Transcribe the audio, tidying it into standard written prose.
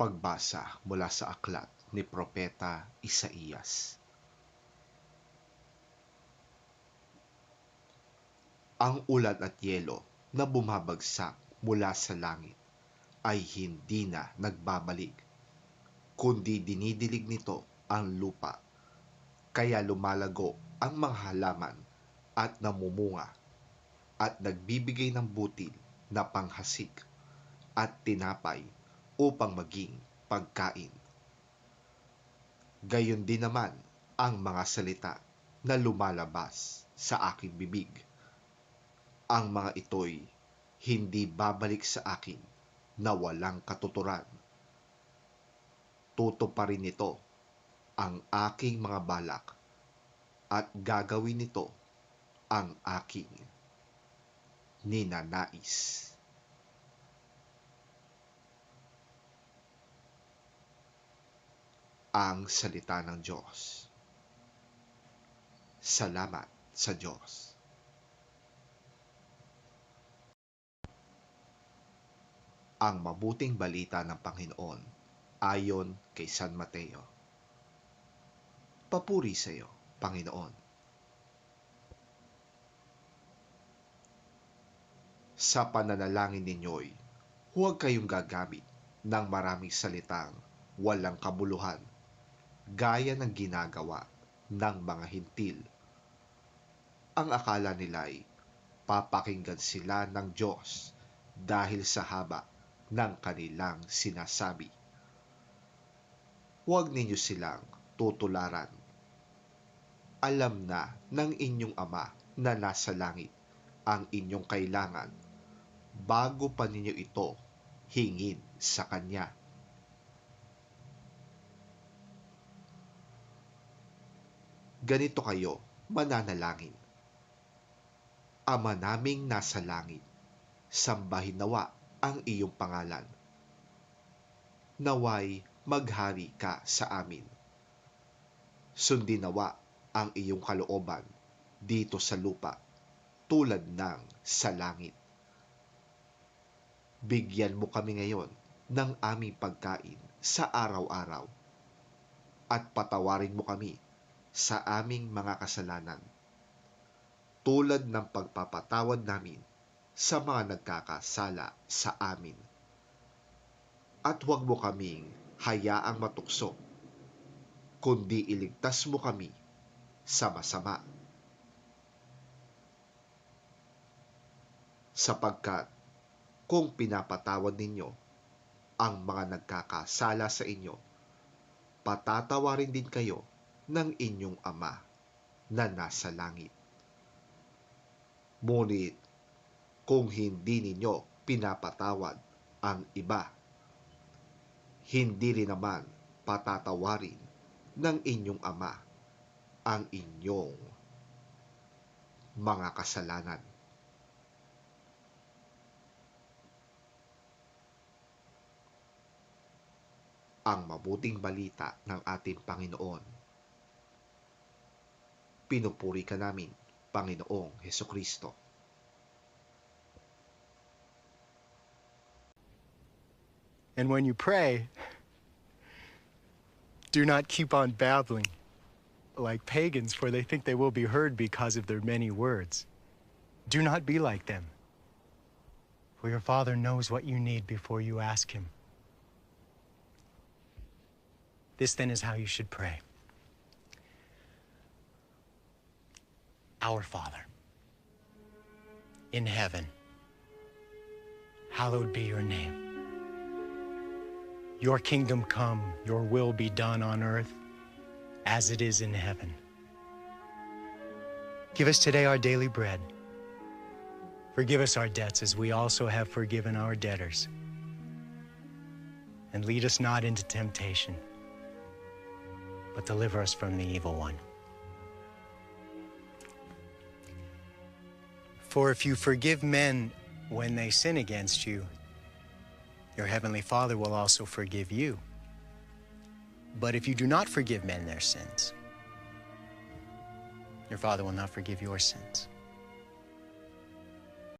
Pagbasa mula sa aklat ni Propeta Isaías. Ang ulan at yelo na bumabagsak mula sa langit ay hindi na nagbabalik, kundi dinidilig nito ang lupa, kaya lumalago ang mga halaman at namumunga at nagbibigay ng butil na panghasik at tinapay upang maging pagkain. Gayon din naman ang mga salita na lumalabas sa aking bibig. Ang mga ito'y hindi babalik sa akin na walang katuturan. Tutuparin nito ang aking mga balak at gagawin nito ang aking ninanais. Ang salita ng Diyos. Salamat sa Diyos. Ang mabuting balita ng Panginoon ayon kay San Mateo. Papuri sa iyo, Panginoon. Sa pananalangin ninyo'y huwag kayong gagamit ng maraming salitang walang kabuluhan, gaya ng ginagawa ng mga hintil. Ang akala nila'y papakinggan sila ng Diyos dahil sa haba ng kanilang sinasabi. Huwag ninyo silang tutularan. Alam na ng inyong Ama na nasa langit ang inyong kailangan bago pa ninyo ito hingin sa Kanya. Ganito kayo mananalangin. Ama naming nasa langit, sambahin nawa ang iyong pangalan. Naway maghari ka sa amin. Sundin nawa ang iyong kalooban dito sa lupa tulad ng sa langit. Bigyan mo kami ngayon ng aming pagkain sa araw-araw at patawarin mo kami sa aming mga kasalanan, tulad ng pagpapatawad namin sa mga nagkakasala sa amin. At huwag mo kaming hayaang matukso, kundi iligtas mo kami sa masama. Sapagkat kung pinapatawad ninyo ang mga nagkakasala sa inyo, patatawarin din kayo ng inyong Ama na nasa langit. Ngunit kung hindi ninyo pinapatawad ang iba, hindi rin naman patatawarin ng inyong Ama ang inyong mga kasalanan. Ang mabuting balita ng ating Panginoon. Pinupuri ka namin, Panginoong Hesukristo. And when you pray, do not keep on babbling like pagans, for they think they will be heard because of their many words. Do not be like them, for your Father knows what you need before you ask Him. This then is how you should pray. Our Father, in heaven, hallowed be your name. Your kingdom come, your will be done on earth as it is in heaven. Give us today our daily bread. Forgive us our debts as we also have forgiven our debtors. And lead us not into temptation, but deliver us from the evil one. For if you forgive men when they sin against you, your heavenly Father will also forgive you. But if you do not forgive men their sins, your Father will not forgive your sins.